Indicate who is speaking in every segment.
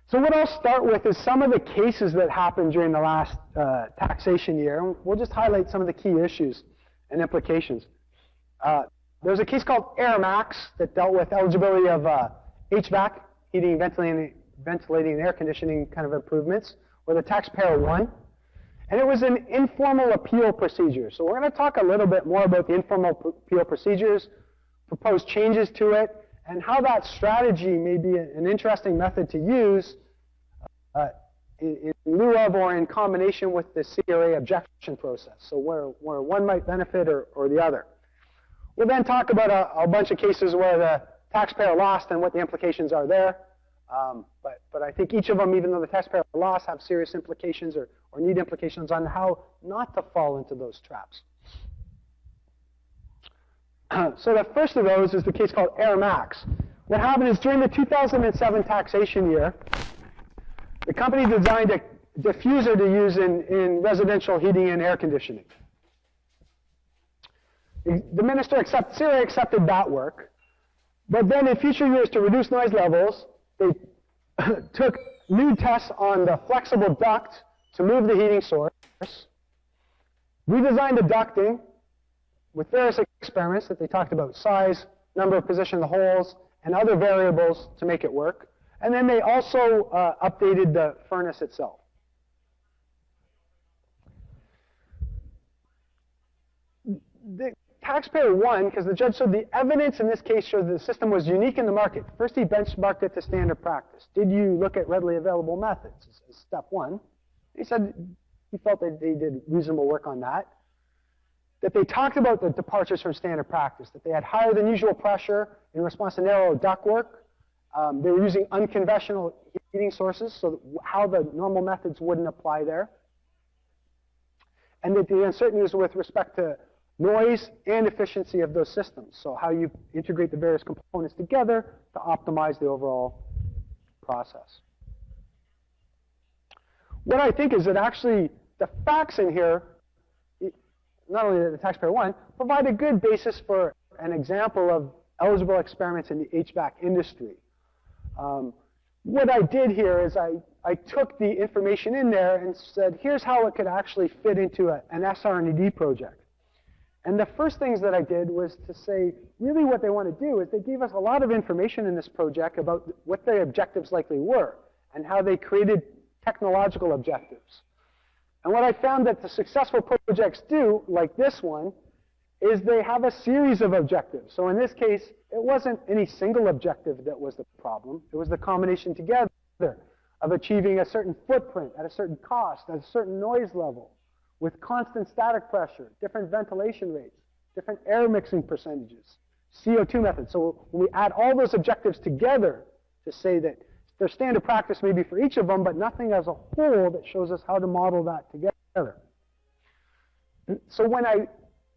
Speaker 1: So what I'll start with is some of the cases that happened during the last taxation year. And we'll just highlight some of the key issues and implications. There's a case called Airmax that dealt with eligibility of HVAC, heating, ventilating, and air conditioning kind of improvements, where the taxpayer won. And it was an informal appeal procedure. So we're going to talk a little bit more about the informal appeal procedures, proposed changes to it, and how that strategy may be an interesting method to use in lieu of or in combination with the CRA objection process. So where one might benefit or the other. We'll then talk about a bunch of cases where the taxpayer lost and what the implications are there. But I think each of them, even though the taxpayer lost, have serious implications or need implications on how not to fall into those traps. So the first of those is the case called Airmax. What happened is during the 2007 taxation year, the company designed a diffuser to use in residential heating and air conditioning. The minister CRA accepted that work, but then in future years to reduce noise levels, they took new tests on the flexible duct to move the heating source, redesigned the ducting with various experiments that they talked about, size, number of position of the holes, and other variables to make it work. And then they also updated the furnace itself. The taxpayer won because the judge said the evidence in this case showed that the system was unique in the market. First, he benchmarked it to standard practice. Did you look at readily available methods as step one? He said he felt that they did reasonable work on that. That they talked about the departures from standard practice, that they had higher than usual pressure in response to narrow ductwork. They were using unconventional heating sources, so how the normal methods wouldn't apply there. And that the uncertainty was with respect to noise and efficiency of those systems, so how you integrate the various components together to optimize the overall process. What I think is that actually the facts in here, not only that the taxpayer won, provide a good basis for an example of eligible experiments in the HVAC industry. What I did here is I took the information in there and said, here's how it could actually fit into an SR&ED project. And the first things that I did was to say, really what they want to do is they gave us a lot of information in this project about what the objectives likely were and how they created technological objectives. And what I found that the successful projects do, like this one, is they have a series of objectives. So in this case, it wasn't any single objective that was the problem. It was the combination together of achieving a certain footprint at a certain cost, at a certain noise level, with constant static pressure, different ventilation rates, different air mixing percentages, CO2 methods. So when we add all those objectives together to say that there's standard practice maybe for each of them, but nothing as a whole that shows us how to model that together. So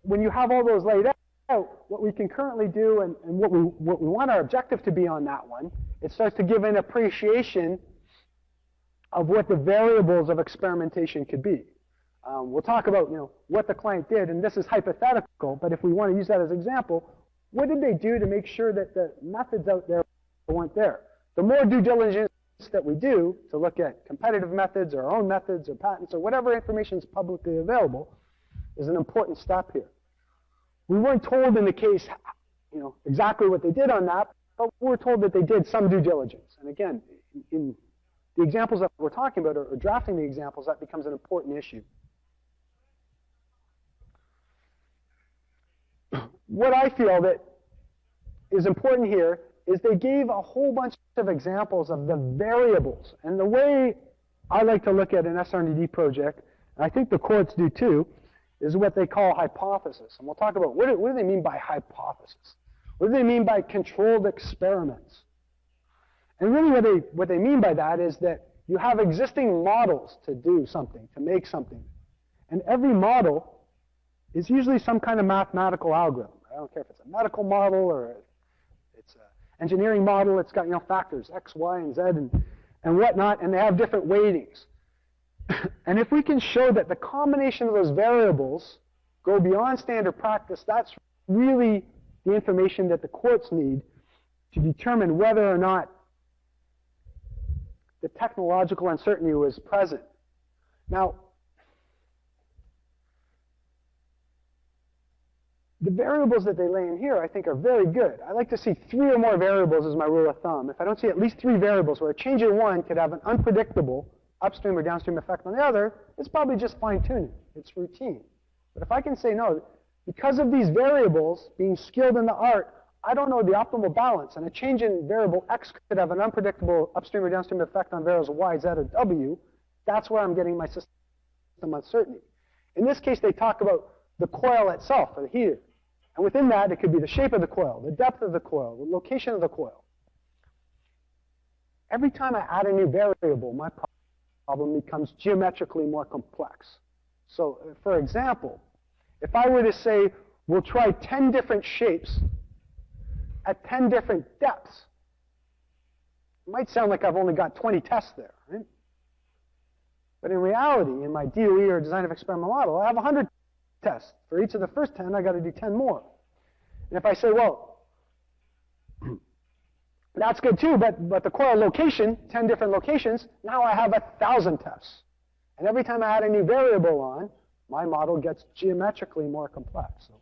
Speaker 1: when you have all those laid out, what we can currently do and what we want our objective to be on that one, it starts to give an appreciation of what the variables of experimentation could be. We'll talk about what the client did, and this is hypothetical, but if we want to use that as an example, what did they do to make sure that the methods out there weren't there? The more due diligence that we do to look at competitive methods or our own methods or patents or whatever information is publicly available is an important step here. We weren't told in the case exactly what they did on that, but we were told that they did some due diligence. And again, in the examples that we're talking about or drafting the examples, that becomes an important issue. What I feel that is important here is they gave a whole bunch of examples of the variables. And the way I like to look at an SR&ED project, and I think the courts do too, is what they call hypothesis. And we'll talk about what do they mean by hypothesis? What do they mean by controlled experiments? And really what they mean by that is that you have existing models to do something, to make something. And every model is usually some kind of mathematical algorithm. I don't care if it's a medical model or it's an engineering model. It's got factors X, Y, and Z and whatnot, and they have different weightings. And if we can show that the combination of those variables go beyond standard practice, that's really the information that the courts need to determine whether or not the technological uncertainty was present. Now, the variables that they lay in here, I think, are very good. I like to see 3 or more variables as my rule of thumb. If I don't see at least 3 variables where a change in one could have an unpredictable upstream or downstream effect on the other, it's probably just fine-tuning. It's routine. But if I can say, no, because of these variables, being skilled in the art, I don't know the optimal balance, and a change in variable X could have an unpredictable upstream or downstream effect on variables Y, Z, or W, that's where I'm getting my system uncertainty. In this case, they talk about the coil itself, or the heater. And within that, it could be the shape of the coil, the depth of the coil, the location of the coil. Every time I add a new variable, my problem becomes geometrically more complex. So, for example, if I were to say, we'll try 10 different shapes at 10 different depths, it might sound like I've only got 20 tests there, right? But in reality, in my DOE or design of experimental model, I have 100 tests. For each of the first 10, I got to do 10 more. And if I say, well, that's good too, but the coil location, 10 different locations, now I have 1,000 tests. And every time I add a new variable on, my model gets geometrically more complex. So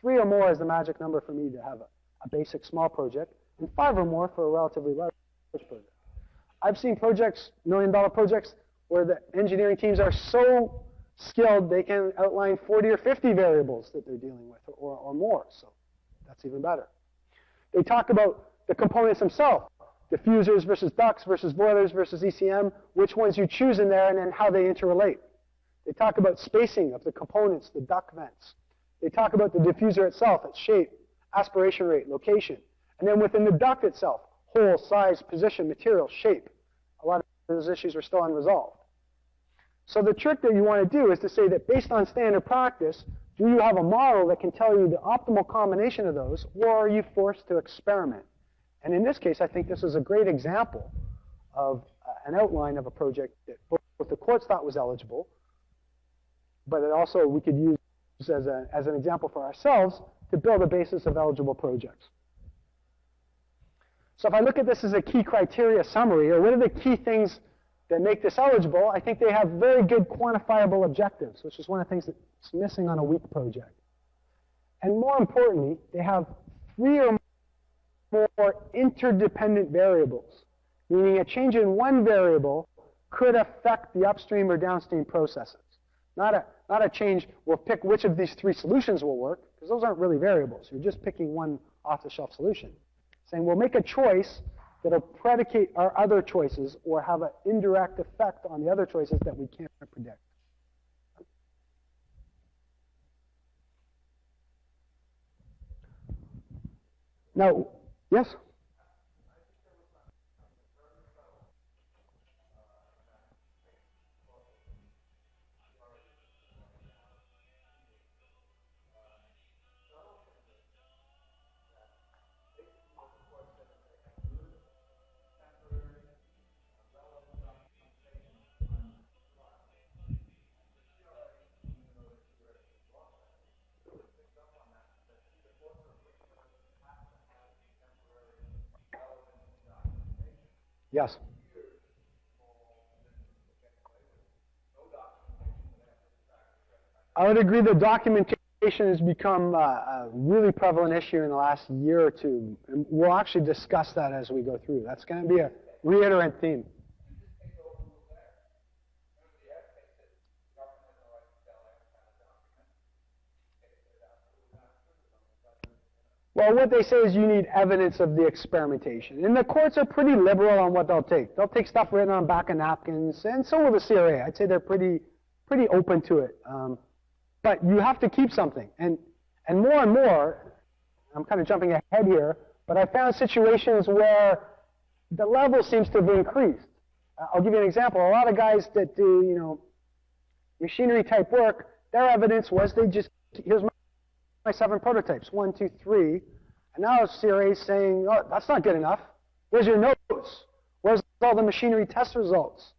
Speaker 1: 3 or more is the magic number for me to have a basic small project, and 5 or more for a relatively large project. I've seen projects, $1 million projects, where the engineering teams are so skilled they can outline 40 or 50 variables that they're dealing with, or more. So that's even better. They talk about the components themselves, diffusers versus ducts versus boilers versus ECM, which ones you choose in there, and then how they interrelate. They talk about spacing of the components, the duct vents. They talk about the diffuser itself, its shape, aspiration rate, location. And then within the duct itself, hole, size, position, material, shape. A lot of those issues are still unresolved. So the trick that you want to do is to say that based on standard practice, do you have a model that can tell you the optimal combination of those, or are you forced to experiment? And in this case, I think this is a great example of an outline of a project that both the courts thought was eligible, but it also we could use as an example for ourselves to build a basis of eligible projects. So if I look at this as a key criteria summary, or what are the key things that make this eligible, I think they have very good quantifiable objectives, which is one of the things that's missing on a weak project. And more importantly, they have 3 or more interdependent variables, meaning a change in one variable could affect the upstream or downstream processes. Not a change, we'll pick which of these 3 solutions will work, because those aren't really variables. You're just picking one off-the-shelf solution. Saying we'll make a choice that will predicate our other choices or have an indirect effect on the other choices that we can't predict. Now, yes? Yes. I would agree that documentation has become a really prevalent issue in the last year or two. And we'll actually discuss that as we go through. That's going to be a reiterant theme. Well, what they say is you need evidence of the experimentation. And the courts are pretty liberal on what they'll take. They'll take stuff written on back of napkins, and so will the CRA. I'd say they're pretty open to it. But you have to keep something. And more, I'm kind of jumping ahead here, but I found situations where the level seems to have increased. I'll give you an example. A lot of guys that do, machinery type work, their evidence was they just, here's my 7 prototypes, 1, 2, 3, and now CRA is saying, oh, that's not good enough. Where's your notes? Where's all the machinery test results?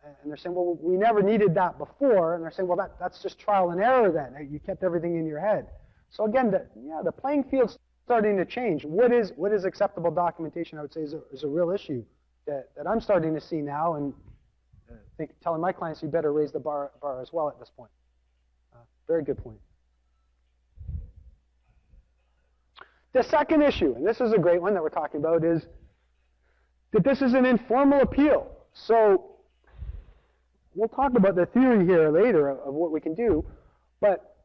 Speaker 1: And they're saying, well, we never needed that before. And they're saying, well, that's just trial and error then. You kept everything in your head. So again, the playing field's starting to change. What is acceptable documentation, I would say, is a real issue that I'm starting to see now, and telling my clients you better raise the bar as well at this point. Very good point. The second issue, and this is a great one that we're talking about, is that this is an informal appeal. So we'll talk about the theory here later of what we can do, but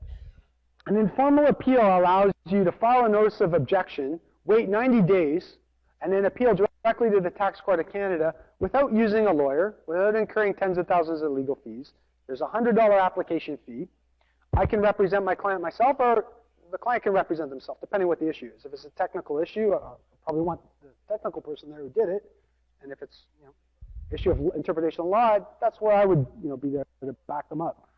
Speaker 1: an informal appeal allows you to file a notice of objection, wait 90 days, and then appeal directly to the Tax Court of Canada without using a lawyer, without incurring tens of thousands of legal fees. There's a $100 application fee. I can represent my client myself, or the client can represent themselves, depending what the issue is. If it's a technical issue, I'll probably want the technical person there who did it. And if it's issue of interpretation of law, that's where I would be there to back them up.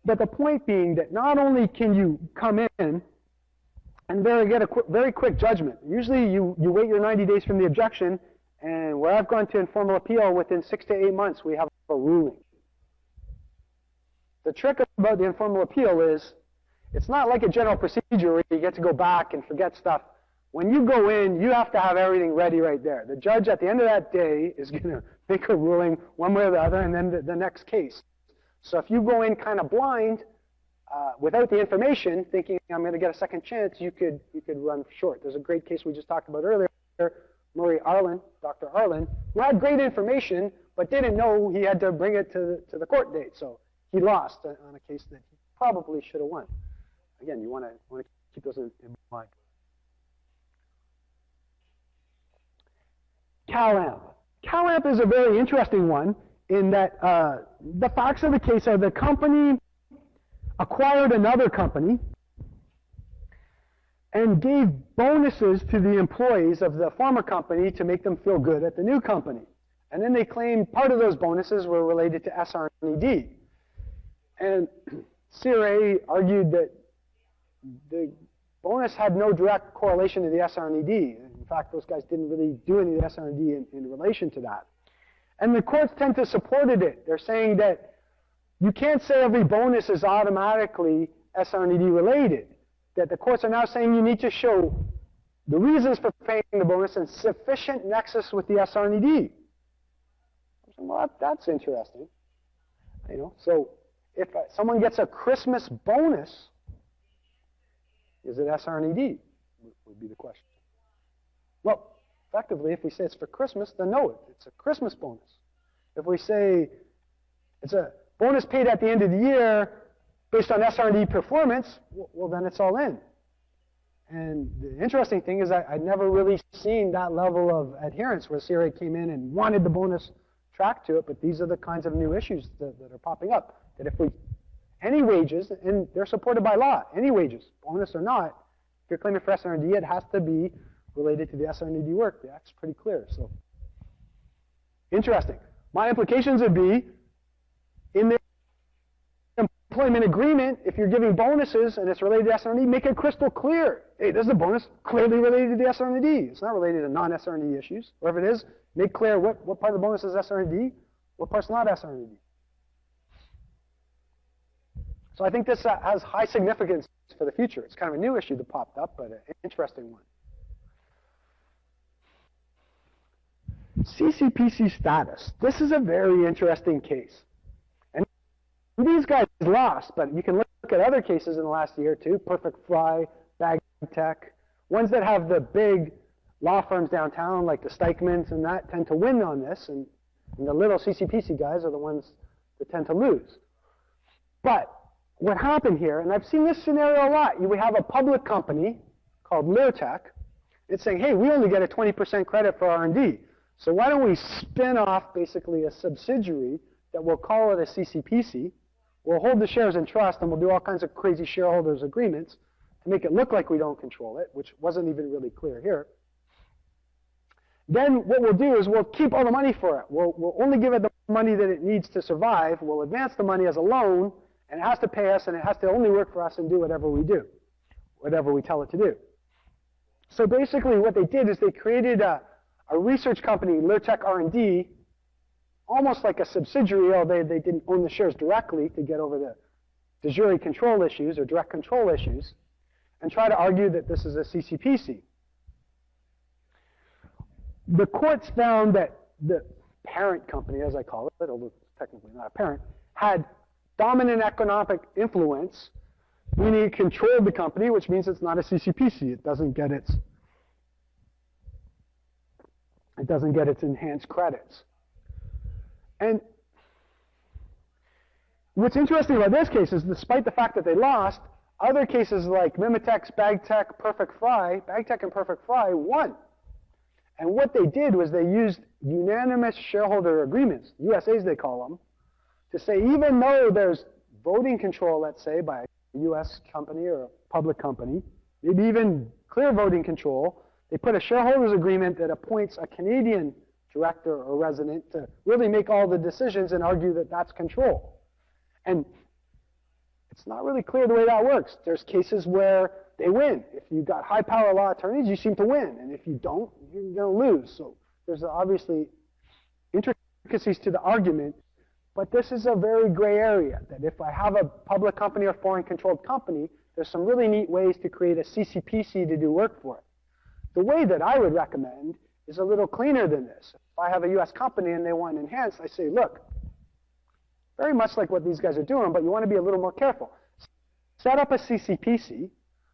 Speaker 1: But the point being that not only can you come in and get a very quick judgment. Usually you wait your 90 days from the objection, and where I've gone to informal appeal, within 6 to 8 months we have a ruling. The trick about the informal appeal is it's not like a general procedure where you get to go back and forget stuff. When you go in, you have to have everything ready right there. The judge at the end of that day is going to make a ruling one way or the other, and then the next case. So if you go in kind of blind, without the information, thinking I'm going to get a second chance, you could run short. There's a great case we just talked about earlier, Dr. Arlen, who had great information, but didn't know he had to bring it to the court date. So he lost on a case that he probably should have won. Again, you want to keep those in mind. CalAmp. CalAmp is a very interesting one in that the facts of the case are the company acquired another company and gave bonuses to the employees of the former company to make them feel good at the new company. And then they claimed part of those bonuses were related to SR&ED. And CRA argued that the bonus had no direct correlation to the SR&ED. In fact, those guys didn't really do any of the SR&ED in relation to that. And the courts tend to support it. They're saying that you can't say every bonus is automatically SR&ED related. That the courts are now saying you need to show the reasons for paying the bonus and sufficient nexus with the SR&ED. Well, that's interesting. So if someone gets a Christmas bonus, is it SR&ED? Would be the question. Well, effectively, if we say it's for Christmas, then no, it's a Christmas bonus. If we say it's a bonus paid at the end of the year based on SR&ED performance, well, then it's all in. And the interesting thing is I'd never really seen that level of adherence where CRA came in and wanted the bonus tracked to it, but these are the kinds of new issues that are popping up. That if any wages, and they're supported by law, any wages, bonus or not, if you're claiming for SR&ED, it has to be related to the SR&ED work. The Act's pretty clear. So, interesting. My implications would be, in the employment agreement, if you're giving bonuses and it's related to SR&ED, make it crystal clear. Hey, this is a bonus clearly related to the SR&ED. It's not related to non-SR&ED issues. Or if it is, make clear what part of the bonus is SR&ED, what part's not SR&ED. So I think this has high significance for the future. It's kind of a new issue that popped up, but an interesting one. CCPC status. This is a very interesting case. And these guys lost, but you can look at other cases in the last year too. Perfect Fry, Bag Tech, ones that have the big law firms downtown like the Steichmans and that tend to win on this, and the little CCPC guys are the ones that tend to lose. But what happened here, and I've seen this scenario a lot, we have a public company called Lyrtek. It's saying, hey, we only get a 20% credit for R&D. So why don't we spin off basically a subsidiary that we'll call it a CCPC. We'll hold the shares in trust, and we'll do all kinds of crazy shareholders agreements to make it look like we don't control it, which wasn't even really clear here. Then what we'll do is we'll keep all the money for it. We'll only give it the money that it needs to survive. We'll advance the money as a loan, and it has to pay us, and it has to only work for us and do whatever we do, whatever we tell it to do. So basically what they did is they created a research company, Lyrtek R&D, almost like a subsidiary, although they didn't own the shares directly to get over the de jure control issues or direct control issues, and try to argue that this is a CCPC. the courts found that the parent company, as I call it, although it's technically not a parent, had dominant economic influence, meaning it controlled the company, which means it's not a CCPC. It doesn't get its enhanced credits. And what's interesting about this case is, despite the fact that they lost, other cases like Mimitex, BagTech, Perfect Fry, BagTech and Perfect Fry won. And what they did was they used unanimous shareholder agreements, USAs they call them, to say even though there's voting control, let's say, by a US company or a public company, maybe even clear voting control, they put a shareholders agreement that appoints a Canadian director or resident to really make all the decisions and argue that that's control. And it's not really clear the way that works. There's cases where they win. If you've got high power law attorneys, you seem to win. And if you don't, you're going to lose. So there's obviously intricacies to the argument. But this is a very gray area, that if I have a public company or foreign controlled company, there's some really neat ways to create a CCPC to do work for it. The way that I would recommend is a little cleaner than this. If I have a US company and they want enhanced, I say, look, very much like what these guys are doing, but you want to be a little more careful. Set up a CCPC,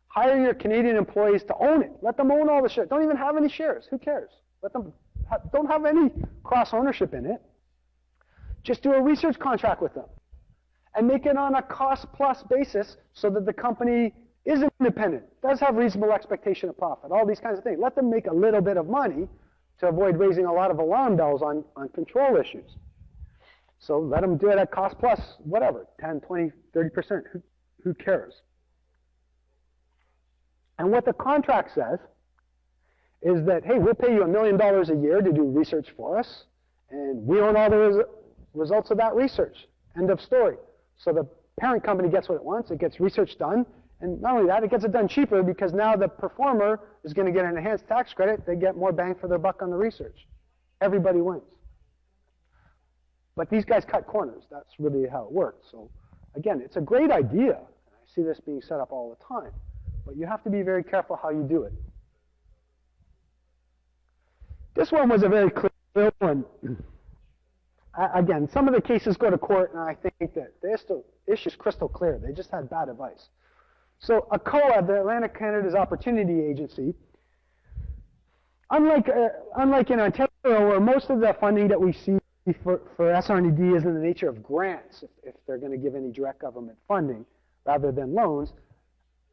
Speaker 1: hire your Canadian employees to own it. Let them own all the shares. Don't even have any shares. Who cares? Let them don't have any cross ownership in it. Just do a research contract with them and make it on a cost-plus basis so that the company is independent, does have reasonable expectation of profit, all these kinds of things. Let them make a little bit of money to avoid raising a lot of alarm bells on control issues. So let them do it at cost-plus, whatever, 10, 20, 30%. Who cares? And what the contract says is that, hey, we'll pay you $1 million a year to do research for us, and we own all the results of that research. End of story. So the parent company gets what it wants. It gets research done. And not only that, it gets it done cheaper because now the performer is going to get an enhanced tax credit. They get more bang for their buck on the research. Everybody wins. But these guys cut corners. That's really how it works. So again, it's a great idea. I see this being set up all the time. But you have to be very careful how you do it. This one was a very clear one. Again, some of the cases go to court, and I think that the issue is crystal clear. They just had bad advice. So ACOA, the Atlantic Canada's Opportunity Agency, unlike in Ontario, where most of the funding that we see for SR&ED is in the nature of grants, if they're going to give any direct government funding, rather than loans,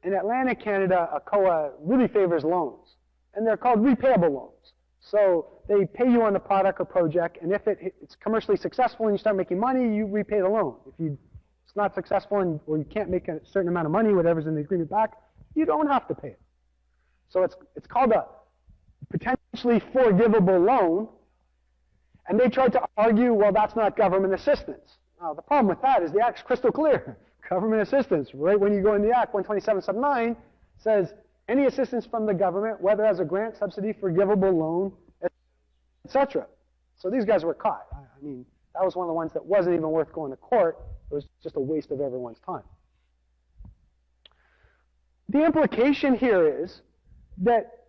Speaker 1: in Atlantic Canada, ACOA really favors loans. And they're called repayable loans. So they pay you on the product or project, and if it's commercially successful and you start making money, you repay the loan. If it's not successful or you can't make a certain amount of money, whatever's in the agreement back, you don't have to pay it. So it's called a potentially forgivable loan, and they tried to argue, well, that's not government assistance. Now, the problem with that is the Act's crystal clear. Government assistance, right when you go in the Act, 127 sub 9, says any assistance from the government, whether as a grant, subsidy, forgivable loan, etc. So these guys were caught. I mean, that was one of the ones that wasn't even worth going to court. It was just a waste of everyone's time. The implication here is that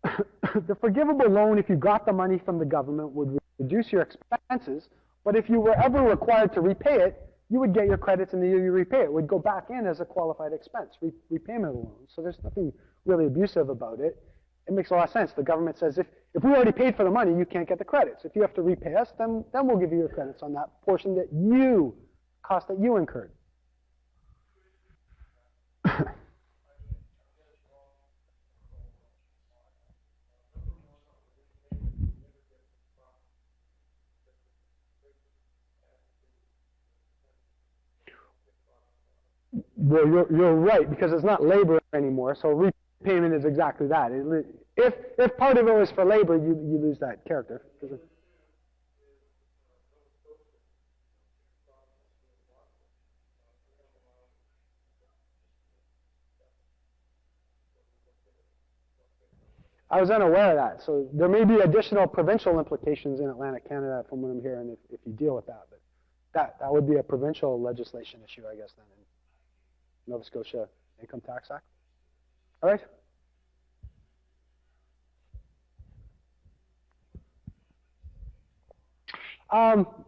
Speaker 1: the forgivable loan, if you got the money from the government, would reduce your expenses, but if you were ever required to repay it, you would get your credits in the year you repay it. It would go back in as a qualified expense, repayment of the loan. So there's nothing really abusive about it. It makes a lot of sense. The government says, if we already paid for the money, you can't get the credits. If you have to repay us, then we'll give you your credits on that portion cost that you incurred. Well, you're right, because it's not labor anymore, so repayment is exactly that. If part of it was for labor, you lose that character. I was unaware of that, so there may be additional provincial implications in Atlantic Canada from what I'm hearing if you deal with that. But that would be a provincial legislation issue, I guess, then. Nova Scotia Income Tax Act. All right?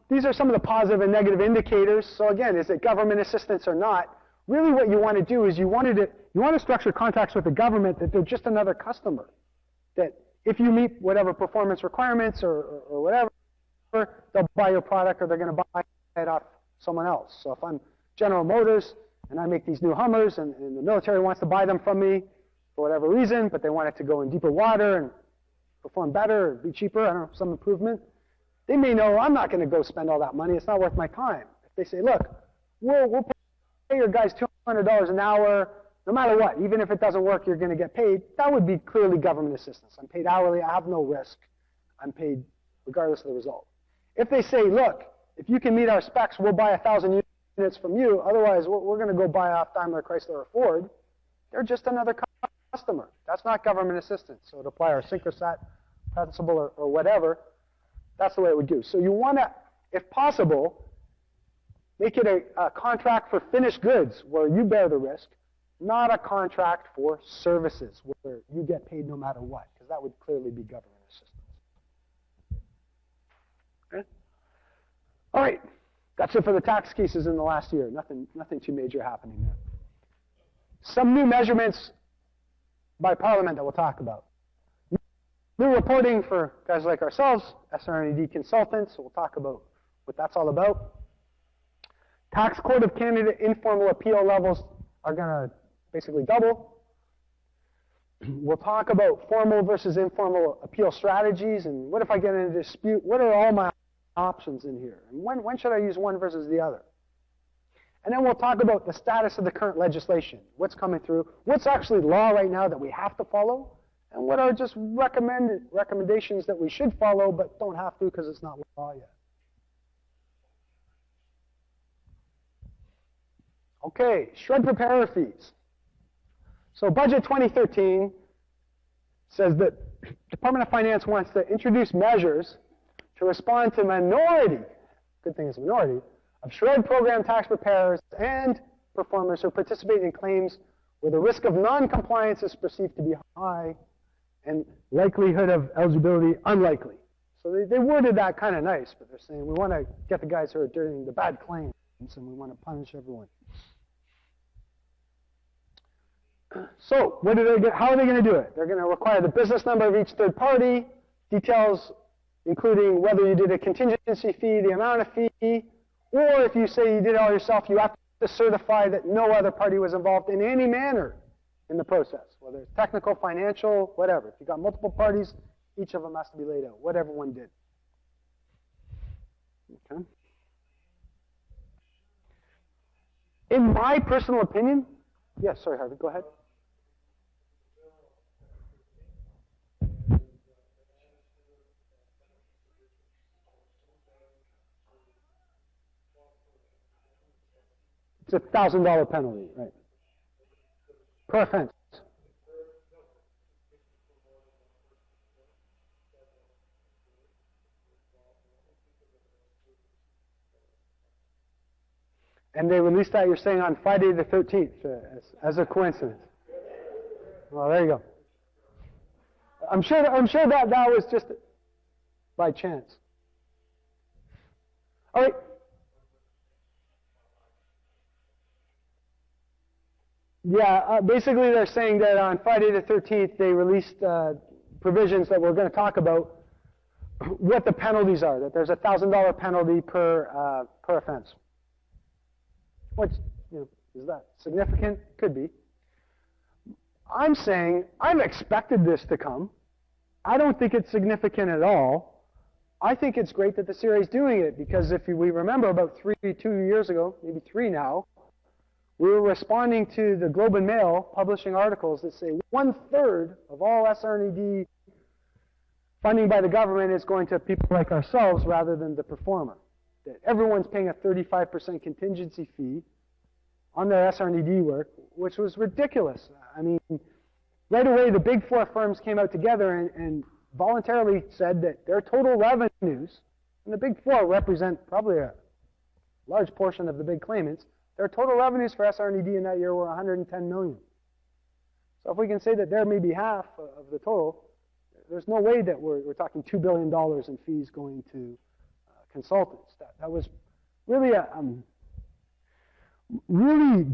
Speaker 1: These are some of the positive and negative indicators. So again, is it government assistance or not? Really what you want to do is you want to structure contracts with the government that they're just another customer. That if you meet whatever performance requirements or whatever, they'll buy your product or they're going to buy it off someone else. So if I'm General Motors and I make these new Hummers and the military wants to buy them from me for whatever reason, but they want it to go in deeper water and perform better or be cheaper, I don't know, some improvement, they may know I'm not going to go spend all that money. It's not worth my time. If they say, look, we'll pay your guys $200 an hour, no matter what. Even if it doesn't work, you're going to get paid. That would be clearly government assistance. I'm paid hourly. I have no risk. I'm paid regardless of the result. If they say, look, if you can meet our specs, we'll buy 1,000 units from you. Otherwise, we're going to go buy off Daimler, Chrysler, or Ford. They're just another customer. That's not government assistance. So to apply our Synchrosat principle or whatever, that's the way it would do. So you want to, if possible, make it a contract for finished goods where you bear the risk, not a contract for services where you get paid no matter what, because that would clearly be government assistance. Okay? All right, that's it for the tax cases in the last year. Nothing too major happening there. Some new measurements by Parliament that we'll talk about. New reporting for guys like ourselves, SR&ED consultants. So we'll talk about what that's all about. Tax Court of Canada informal appeal levels are going to basically double. We'll talk about formal versus informal appeal strategies, and what if I get in a dispute? What are all my options in here? And when should I use one versus the other? And then we'll talk about the status of the current legislation, what's coming through, what's actually law right now that we have to follow, and what are just recommendations that we should follow but don't have to because it's not law yet. Okay, SR&ED preparer fees. So Budget 2013 says that Department of Finance wants to introduce measures to respond to minority, good thing it's a minority, of SR&ED program tax preparers and performers who participate in claims where the risk of non-compliance is perceived to be high and likelihood of eligibility unlikely. So they worded that kind of nice, but they're saying we want to get the guys who are doing the bad claims and we want to punish everyone. So what do they get? How are they going to do it? They're going to require the business number of each third party, details including whether you did a contingency fee, the amount of fee, or if you say you did it all yourself, you have to certify that no other party was involved in any manner in the process, whether it's technical, financial, whatever. If you've got multiple parties, each of them has to be laid out, what everyone did. Okay. In my personal opinion, yes, sorry, Harvey, go ahead. It's a $1,000 penalty, right? Per offense. And they released that, you're saying, on Friday the 13th as a coincidence. Well, there you go. I'm sure that was just by chance. All right. Yeah, basically they're saying that on Friday the 13th they released provisions that we're going to talk about what the penalties are, that there's a $1,000 penalty per offense. Which, is that significant? Could be. I'm saying I've expected this to come. I don't think it's significant at all. I think it's great that the CRA is doing it because if we remember about 2 years ago, maybe 3 now, we were responding to the Globe and Mail publishing articles that say 1/3 of all SR&ED funding by the government is going to people like ourselves rather than the performer. That everyone's paying a 35% contingency fee on their SR&ED work, which was ridiculous. I mean, right away the big 4 firms came out together and voluntarily said that their total revenues, and the big 4 represent probably a large portion of the big claimants, their total revenues for SR&ED in that year were $110 million. So if we can say that they're maybe half of the total, there's no way that we're talking $2 billion in fees going to consultants. That was really really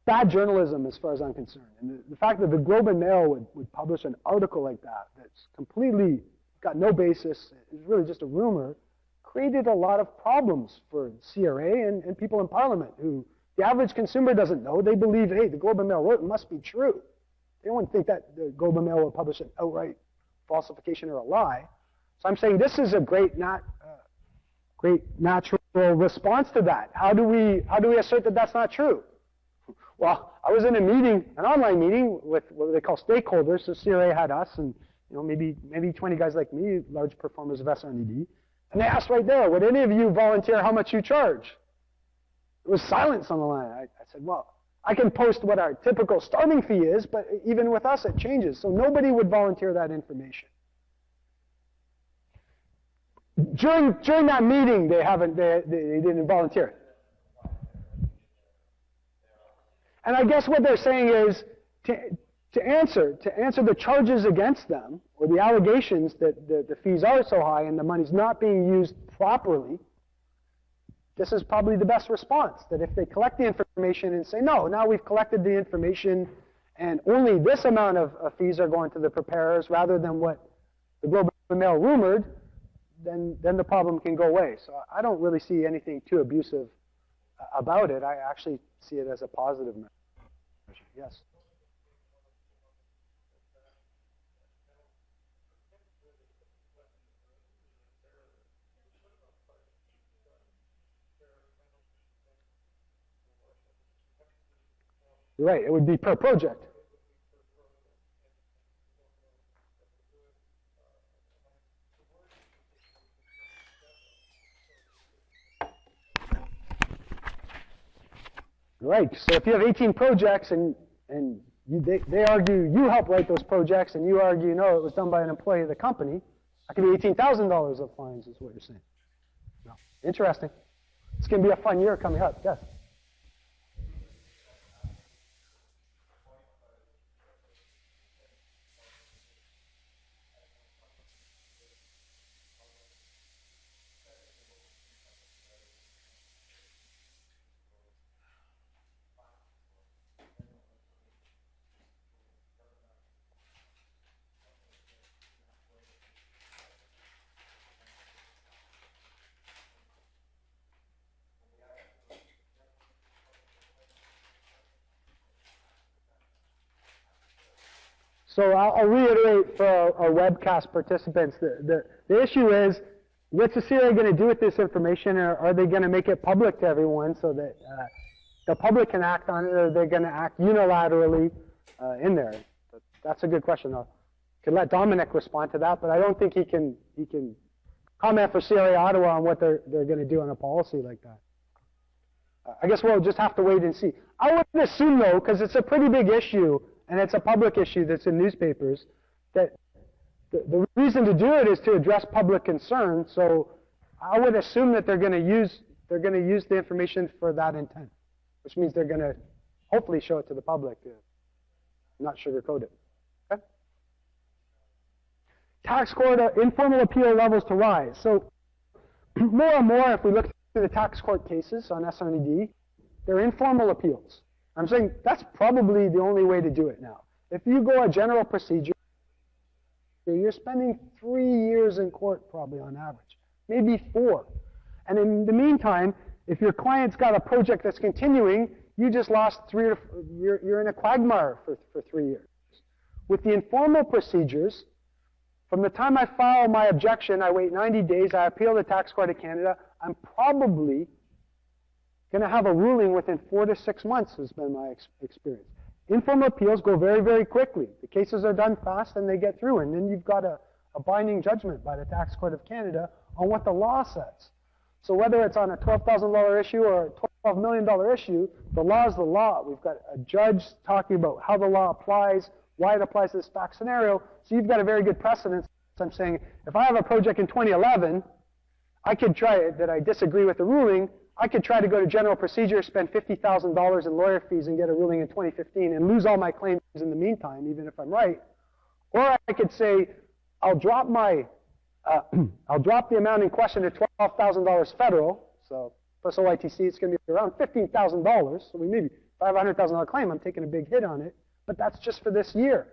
Speaker 1: bad journalism as far as I'm concerned. And the fact that the Globe and Mail would publish an article like that, that's completely got no basis, is really just a rumor, created a lot of problems for CRA and people in Parliament who the average consumer doesn't know. They believe, hey, the Globe and Mail wrote it, must be true. They don't think that the Globe and Mail will publish an outright falsification or a lie. So I'm saying this is a great natural response to that. How do we assert that that's not true? Well, I was in a meeting, an online meeting with what they call stakeholders. So CRA had us, and maybe 20 guys like me, large performers of SR&ED, and they asked right there, would any of you volunteer how much you charge? It was silence on the line. I said, well, I can post what our typical starting fee is, but even with us, it changes. So nobody would volunteer that information. During that meeting, they didn't volunteer. And I guess what they're saying is to answer the charges against them, or the allegations that the fees are so high and the money's not being used properly, this is probably the best response. That if they collect the information and say, no, now we've collected the information and only this amount of fees are going to the preparers rather than what the Globe and Mail rumored, then the problem can go away. So I don't really see anything too abusive about it. I actually see it as a positive measure. Yes. You're right, it would be per project. Right. So if you have 18 projects and they argue you helped write those projects and you argue no, it was done by an employee of the company, that could be $18,000 of fines is what you're saying. No. Interesting. It's going to be a fun year coming up. Yes. So I'll reiterate for our webcast participants, the issue is, what's the CRA going to do with this information? Or are they going to make it public to everyone so that the public can act on it, or are they going to act unilaterally in there? That's a good question. I could let Dominic respond to that, but I don't think he can comment for CRA Ottawa on what they're going to do on a policy like that. I guess we'll just have to wait and see. I would assume, though, because it's a pretty big issue, and it's a public issue that's in newspapers, that the reason to do it is to address public concern. So I would assume that they're going to use the information for that intent, which means they're going to hopefully show it to the public, not sugarcoat it. Okay? Tax court informal appeal levels to rise. So more and more, if we look at the tax court cases on SR&ED, they're informal appeals. I'm saying that's probably the only way to do it now. If you go a general procedure, you're spending 3 years in court probably on average, maybe 4. And in the meantime, if your client's got a project that's continuing, you just lost you're in a quagmire for 3 years. With the informal procedures, from the time I file my objection, I wait 90 days, I appeal the Tax Court of Canada, I'm probably going to have a ruling within 4 to 6 months has been my experience. Informal appeals go very, very quickly. The cases are done fast and they get through, and then you've got a binding judgment by the Tax Court of Canada on what the law says. So whether it's on a $12,000 issue or a $12 million issue, the law is the law. We've got a judge talking about how the law applies, why it applies to this fact scenario. So you've got a very good precedent. So I'm saying if I have a project in 2011, I could try it that I disagree with the ruling. I could try to go to general procedure, spend $50,000 in lawyer fees and get a ruling in 2015 and lose all my claims in the meantime, even if I'm right. Or I could say, I'll drop my I'll drop the amount in question to $12,000 federal. So plus OITC, it's going to be around $15,000. So we maybe, if I have a $100,000 claim, I'm taking a big hit on it. But that's just for this year.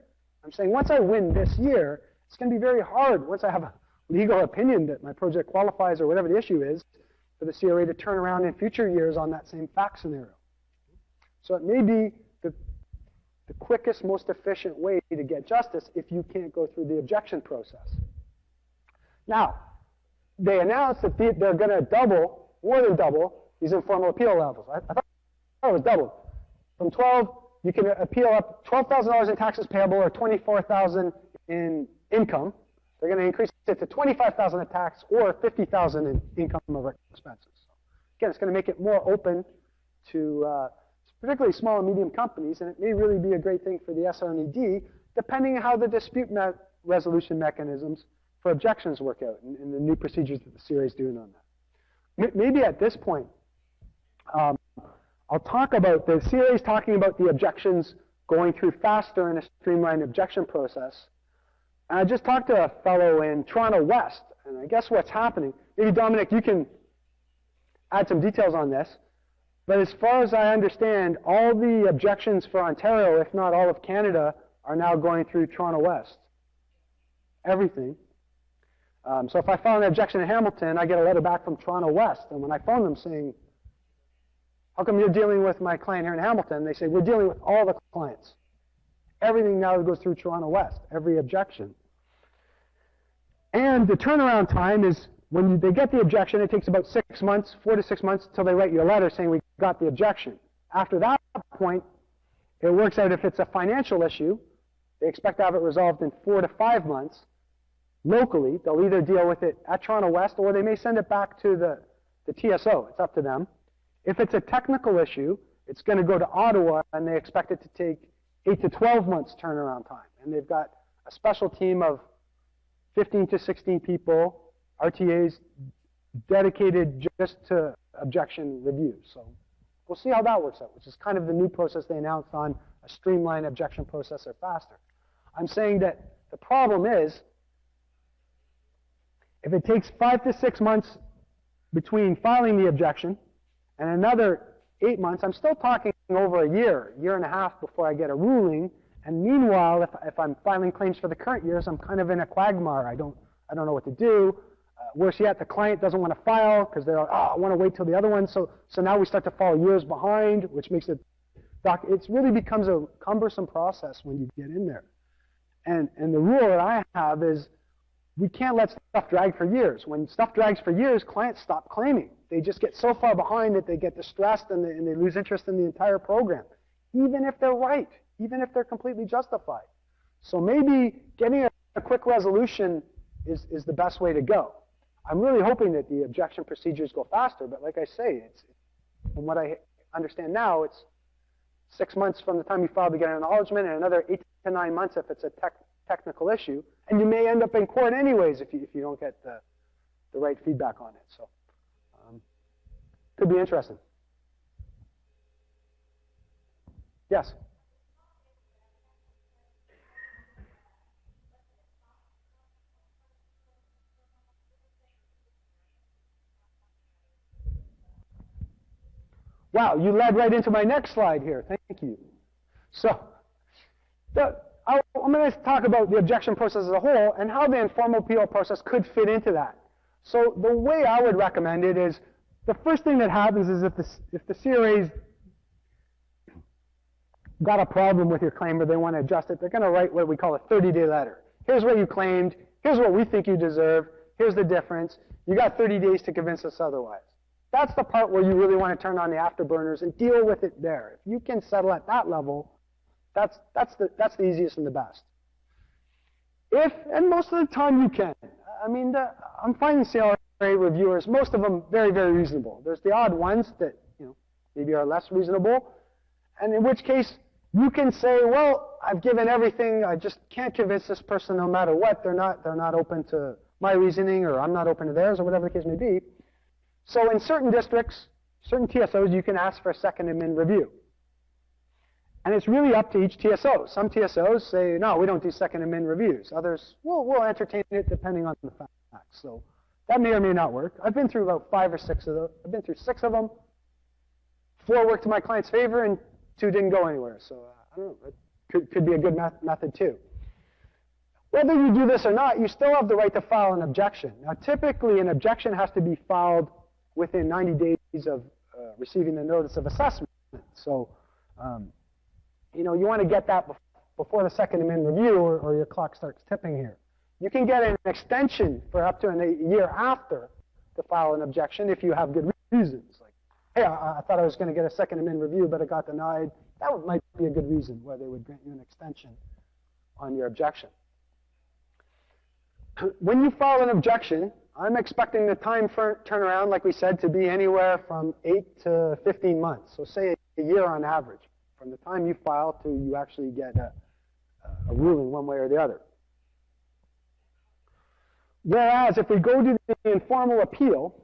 Speaker 1: I'm saying once I win this year, it's going to be very hard once I have a legal opinion that my project qualifies or whatever the issue is for the CRA to turn around in future years on that same fact scenario. So it may be the quickest, most efficient way to get justice if you can't go through the objection process. Now, they announced that they're going to double, more than double, these informal appeal levels. I thought it was doubled. From 12, you can appeal up $12,000 in taxes payable or $24,000 in income. They're going to increase it to $25,000 in tax or $50,000 in income or expenses. So again, it's going to make it more open to particularly small and medium companies, and it may really be a great thing for the SR&ED, depending on how the dispute resolution mechanisms for objections work out and the new procedures that the CRA is doing on that. Maybe at this point, I'll talk about, the CRA is talking about the objections going through faster in a streamlined objection process. And I just talked to a fellow in Toronto West, and I guess what's happening, maybe Dominic, you can add some details on this, but as far as I understand, all the objections for Ontario, if not all of Canada, are now going through Toronto West. Everything. So if I file an objection in Hamilton, I get a letter back from Toronto West, and when I phone them saying, how come you're dealing with my client here in Hamilton? They say, we're dealing with all the clients. Everything now goes through Toronto West, every objection. And the turnaround time is, when they get the objection, it takes about 6 months, 4 to 6 months, until they write you a letter saying we got the objection. After that point, it works out if it's a financial issue, they expect to have it resolved in 4 to 5 months. Locally, they'll either deal with it at Toronto West, or they may send it back to the TSO. It's up to them. If it's a technical issue, it's going to go to Ottawa, and they expect it to take 8 to 12 months turnaround time. And they've got a special team of 15 to 16 people, RTAs, dedicated just to objection reviews. So we'll see how that works out, which is kind of the new process they announced on a streamlined objection process or faster. I'm saying that the problem is, if it takes 5 to 6 months between filing the objection and another 8 months, I'm still talking over a year and a half before I get a ruling. And meanwhile, if I'm filing claims for the current years, I'm kind of in a quagmire. I don't know what to do. Worse yet, the client doesn't want to file because they're like, oh, I want to wait till the other one. So now we start to fall years behind, which makes it really becomes a cumbersome process when you get in there. And the rule that I have is we can't let stuff drag for years. When stuff drags for years, clients stop claiming. They just get so far behind that they get distressed and they lose interest in the entire program, even if they're right, even if they're completely justified. So maybe getting a quick resolution is the best way to go. I'm really hoping that the objection procedures go faster, but like I say, from what I understand now, it's 6 months from the time you file to get an acknowledgement, and another 8 to 9 months if it's a technical issue, and you may end up in court anyways if you don't get the right feedback on it. So could be interesting. Yes? Wow, you led right into my next slide here. Thank you. So I'm going to talk about the objection process as a whole and how the informal appeal process could fit into that. So the way I would recommend it is the first thing that happens is if the CRA's got a problem with your claim or they want to adjust it, they're going to write what we call a 30-day letter. Here's what you claimed. Here's what we think you deserve. Here's the difference. You got 30 days to convince us otherwise. That's the part where you really want to turn on the afterburners and deal with it there. If you can settle at that level, that's the easiest and the best. And most of the time you can. I mean, I'm finding CRA reviewers, most of them very, very reasonable. There's the odd ones that maybe are less reasonable, and in which case you can say, well, I've given everything. I just can't convince this person no matter what. They're not open to my reasoning, or I'm not open to theirs, or whatever the case may be. So in certain districts, certain TSOs, you can ask for a second admin review. And it's really up to each TSO. Some TSOs say, no, we don't do second admin reviews. Others, we'll entertain it depending on the facts. So that may or may not work. I've been through about 5 or 6 of those. I've been through 6 of them. 4 worked in my client's favor, and 2 didn't go anywhere. So I don't know. It could be a good method too. Whether you do this or not, you still have the right to file an objection. Now, typically, an objection has to be filed within 90 days of receiving the notice of assessment. So, you know, you want to get that before the Second Amendment review, or your clock starts tipping here. You can get an extension for up to a year after to file an objection if you have good reasons. Like, hey, I thought I was going to get a Second Amendment review, but it got denied. That might be a good reason why they would grant you an extension on your objection. When you file an objection, I'm expecting the time for turnaround, like we said, to be anywhere from 8 to 15 months. So say a year on average, from the time you file to you actually get a ruling one way or the other. Whereas if we go to the informal appeal,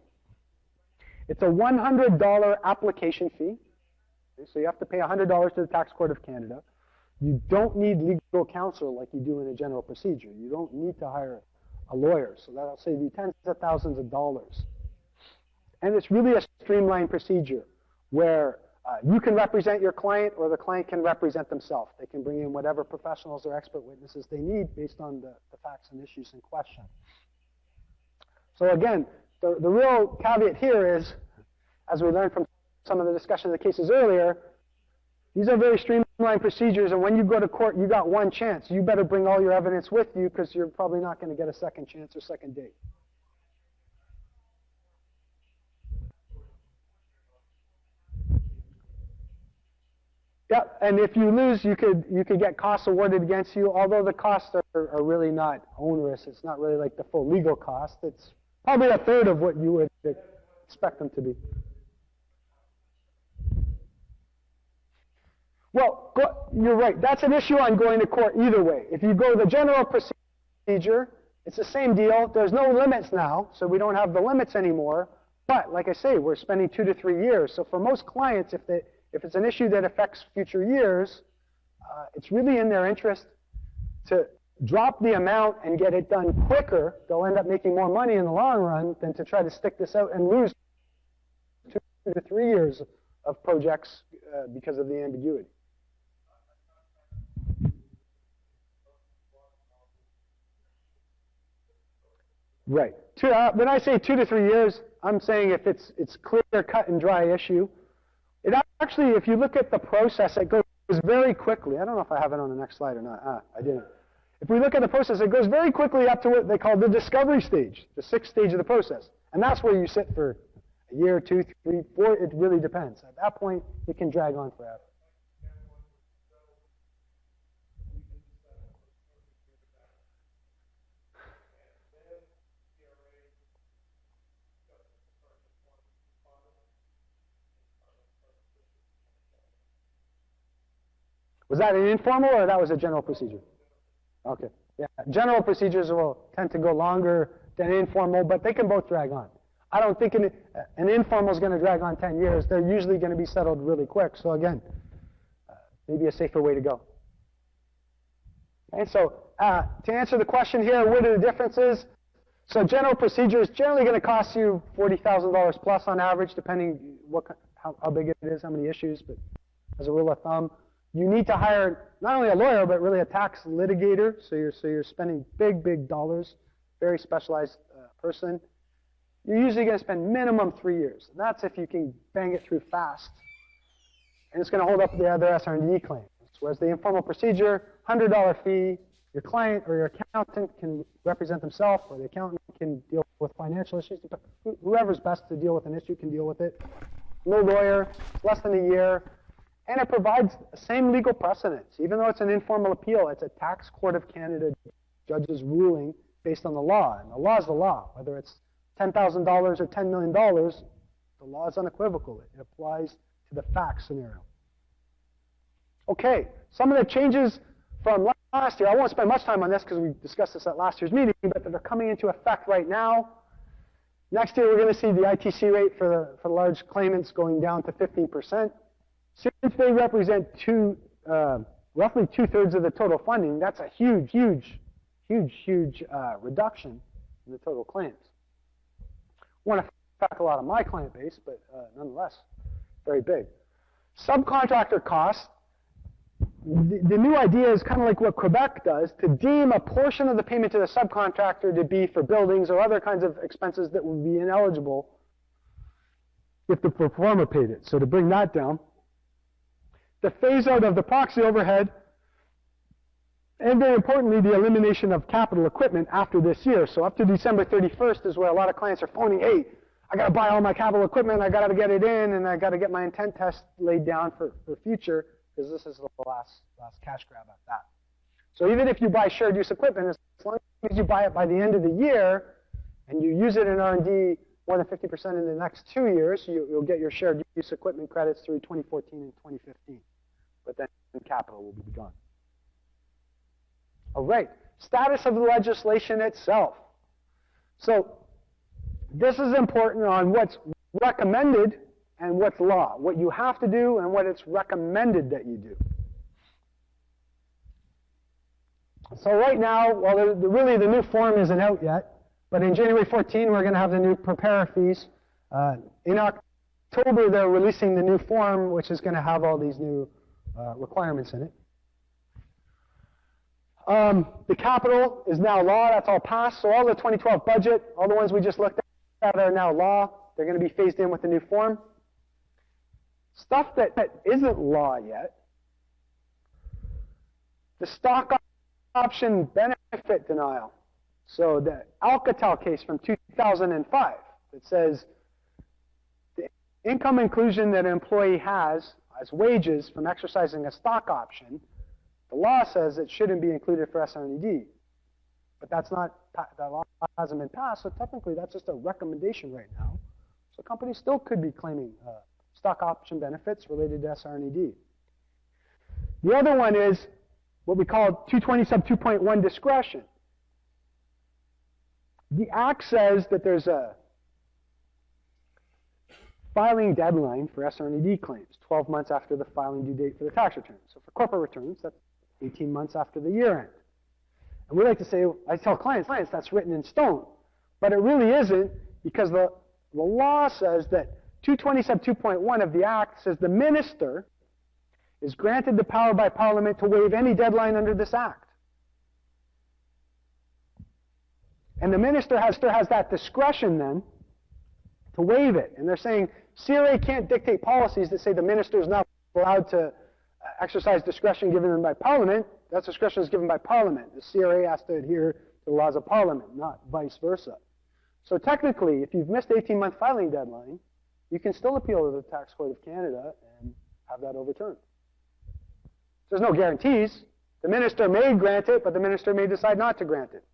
Speaker 1: it's a $100 application fee. Okay, so you have to pay $100 to the Tax Court of Canada. You don't need legal counsel like you do in a general procedure. You don't need to hire a lawyer, so that'll save you tens of thousands of dollars. And it's really a streamlined procedure where you can represent your client or the client can represent themselves. They can bring in whatever professionals or expert witnesses they need based on the facts and issues in question. So again, the real caveat here is, as we learned from some of the discussion of the cases earlier, these are very streamlined procedures, and when you go to court, you got one chance. You better bring all your evidence with you because you're probably not going to get a second chance or second date. Yeah, and if you lose, you could get costs awarded against you, although the costs are really not onerous. It's not really like the full legal cost. It's probably a third of what you would expect them to be. Well, you're right. That's an issue on going to court either way. If you go the general procedure, it's the same deal. There's no limits now, so we don't have the limits anymore. But like I say, we're spending 2 to 3 years. So for most clients, if it's an issue that affects future years, it's really in their interest to drop the amount and get it done quicker. They'll end up making more money in the long run than to try to stick this out and lose 2 to 3 years of projects because of the ambiguity. Right. When I say 2 to 3 years, I'm saying if it's clear, cut, and dry issue. It actually, if you look at the process, it goes very quickly. I don't know if I have it on the next slide or not. I didn't. If we look at the process, it goes very quickly up to what they call the discovery stage, the 6th stage of the process. And that's where you sit for a year, 2, 3, 4. It really depends. At that point, it can drag on forever. Was that an informal or that was a general procedure? Okay. Yeah. General procedures will tend to go longer than informal, but they can both drag on. I don't think an informal is going to drag on 10 years. They're usually going to be settled really quick. So again, maybe a safer way to go. Okay, so to answer the question here, what are the differences? So general procedure is generally going to cost you $40,000 plus on average, depending how big it is, how many issues, but as a rule of thumb. You need to hire not only a lawyer, but really a tax litigator. So you're spending big dollars, very specialized person. You're usually going to spend minimum 3 years. And that's if you can bang it through fast. And it's going to hold up the other SR&ED claims. Whereas the informal procedure, $100 fee, your client or your accountant can represent themselves, or the accountant can deal with financial issues. Whoever's best to deal with an issue can deal with it. No lawyer, less than a year. And it provides the same legal precedence. Even though it's an informal appeal, it's a Tax Court of Canada judge's ruling based on the law. And the law is the law. Whether it's $10,000 or $10 million, the law is unequivocal. It applies to the fact scenario. Okay, some of the changes from last year. I won't spend much time on this because we discussed this at last year's meeting, but they're coming into effect right now. Next year, we're going to see the ITC rate for the large claimants going down to 15%. Since they represent roughly 2/3 of the total funding, that's a huge reduction. in the total claims. Won't affect a lot of my client base, but nonetheless, very big. Subcontractor costs. The new idea is kind of like what Quebec does, to deem a portion of the payment to the subcontractor to be for buildings or other kinds of expenses that would be ineligible if the performer paid it. So to bring that down. The phase out of the proxy overhead, and very importantly, the elimination of capital equipment after this year. So up to December 31st is where a lot of clients are phoning, hey, I got to buy all my capital equipment, I got to get it in, and I got to get my intent test laid down for future, because this is the last cash grab at that. So even if you buy shared use equipment, as long as you buy it by the end of the year, and you use it in R&D more than 50% in the next 2 years, you'll get your shared use equipment credits through 2014 and 2015. But then capital will be gone. All right, status of the legislation itself. So this is important on what's recommended and what's law, what you have to do and what it's recommended that you do. So right now, well, really the new form isn't out yet, but in January 14, we're going to have the new preparer fees. In October, they're releasing the new form, which is going to have all these new requirements in it. The capital is now law. That's all passed. So all the 2012 budget, all the ones we just looked at are now law. They're going to be phased in with the new form. Stuff that isn't law yet. The stock option benefit denial. So the Alcatel case from 2005 that says the income inclusion that an employee has as wages from exercising a stock option, the law says it shouldn't be included for SR&ED. But that's not, that law hasn't been passed, so technically that's just a recommendation right now. So companies still could be claiming stock option benefits related to SR&ED. The other one is what we call 220 sub 2.1 discretion. The Act says that there's a filing deadline for SR&ED claims, 12 months after the filing due date for the tax return. So for corporate returns, that's 18 months after the year end. And we like to say, I tell clients that's written in stone. But it really isn't, because the law says that 220 sub 2.1 of the Act says the minister is granted the power by Parliament to waive any deadline under this Act. And the minister has that discretion then to waive it. And they're saying CRA can't dictate policies that say the minister is not allowed to exercise discretion given them by Parliament. That discretion is given by Parliament. The CRA has to adhere to the laws of Parliament, not vice versa. So technically, if you've missed 18-month filing deadline, you can still appeal to the Tax Court of Canada and have that overturned. There's no guarantees. The minister may grant it, but the minister may decide not to grant it.